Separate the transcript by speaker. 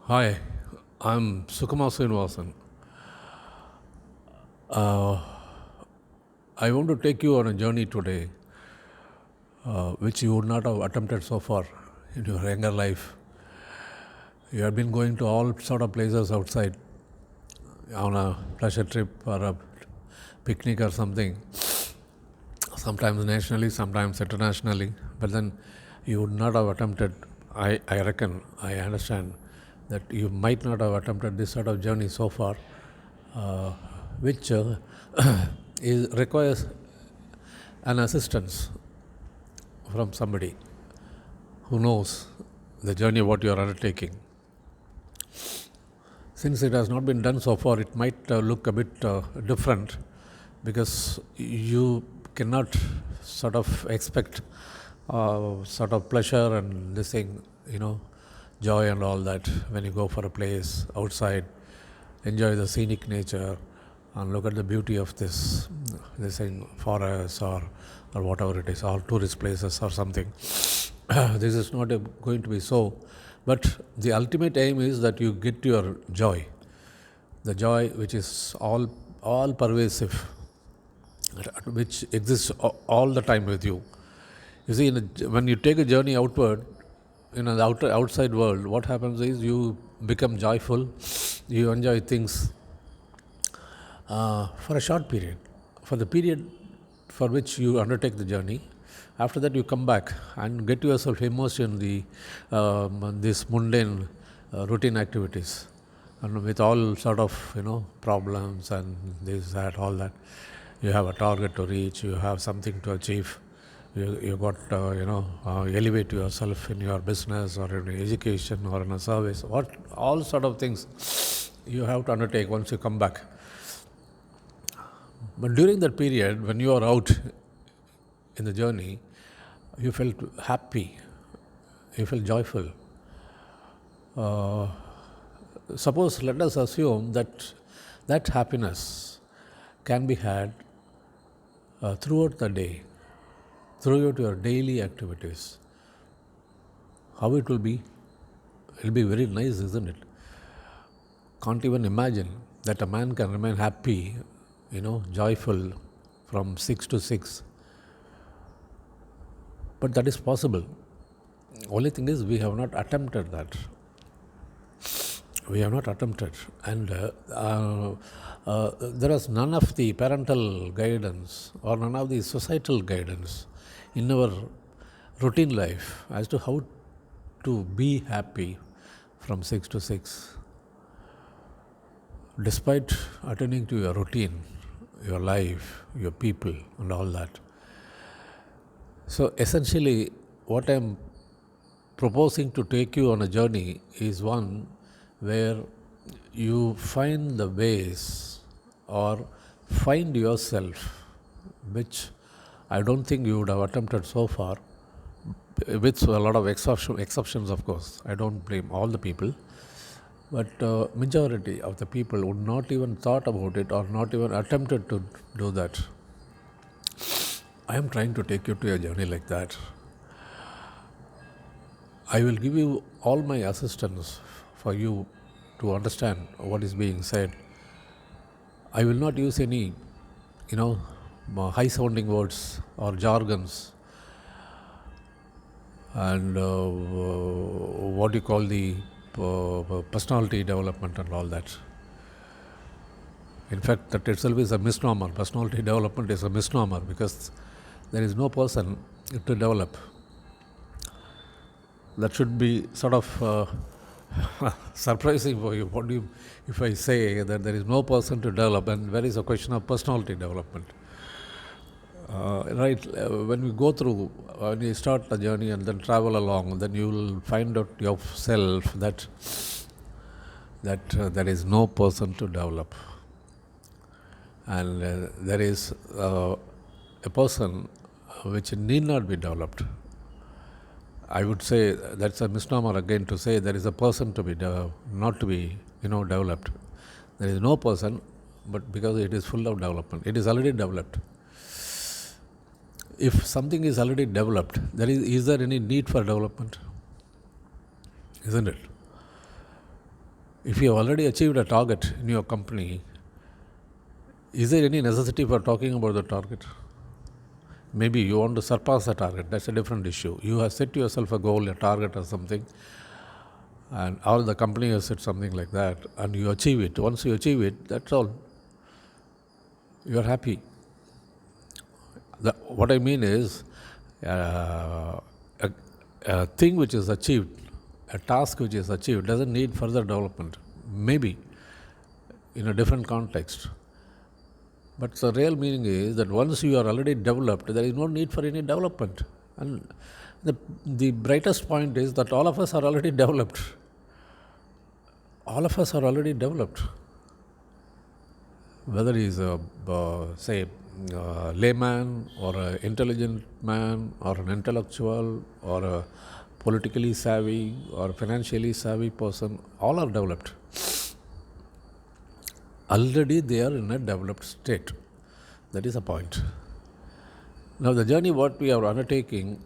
Speaker 1: Hi, I'm Sukumar Srinivasan. I want to take you on a journey today, which you would not have attempted so far in your younger life. You have been going to all sort of places outside on a pleasure trip or a picnic or something, sometimes nationally, sometimes internationally, but then you would not have attempted, I reckon, I understand that you might not have attempted this sort of journey so far, uh, which requires an assistance from somebody who knows the journey what you are undertaking. Since it has not been done so far, it might look a bit different because you cannot sort of expect sort of pleasure and this thing, joy and all that when you go for a place outside, enjoy the scenic nature and look at the beauty of this thing, forest or whatever it is, or tourist places or something. This is not going to be so, but the ultimate aim is that you get your joy, the joy which is all pervasive, which exists all the time with you. You see, when you take a journey outward, in the outside world, what happens is you become joyful, you enjoy things for a short period, for the period for which you undertake the journey. After that, you come back and get yourself immersed in this mundane routine activities, and with all sort of problems and this that all that. You have a target to reach. You have something to achieve. You got elevate yourself in your business or in education or in a service. What all sort of things you have to undertake once you come back. But during that period, when you are out in the journey, you felt happy, you felt joyful. Uh, Suppose, let us assume that that happiness can be had throughout the day, throughout your daily activities. How it will be? It will be very nice, isn't it? Can't even imagine that a man can remain happy, joyful from 6 to 6. But that is possible. Only thing is, we have not attempted that. We have not attempted. And there is none of the parental guidance or none of the societal guidance in our routine life as to how to be happy from 6 to 6. Despite attending to your routine, your life, your people, and all that. So, essentially, what I'm proposing to take you on a journey is one where you find the ways or find yourself, which I don't think you would have attempted so far, with a lot of exceptions, of course. I don't blame all the people, but majority of the people would not even thought about it or not even attempted to do that. I am trying to take you to a journey like that. I will give you all my assistance for you to understand what is being said. I will not use any, high sounding words or jargons and what you call the personality development and all that. In fact, that itself is a misnomer. Personality development is a misnomer because there is no person to develop. That should be sort of surprising for you. What do you, if I say that there is no person to develop, and where is a question of personality development? Right, when we go through, when you start the journey and then travel along, then you will find out yourself that there is no person to develop, and there is a person which need not be developed. I would say that's a misnomer again to say there is a person to be not to be developed. There is no person, but because it is full of development, it is already developed. If something is already developed, is there any need for development? Isn't it? If you have already achieved a target in your company, is there any necessity for talking about the target? Maybe you want to surpass the target, that's a different issue. You have set yourself a goal, a target or something, and all the company has set something like that, and you achieve it. Once you achieve it, that's all. You are happy. What I mean is, a thing which is achieved, a task which is achieved, doesn't need further development. Maybe in a different context. But the real meaning is that once you are already developed, there is no need for any development. And the brightest point is that all of us are already developed. All of us are already developed. Whether he is a, layman or an intelligent man or an intellectual or a politically savvy or financially savvy person, all are developed. Already they are in a developed state. That is the point. Now the journey what we are undertaking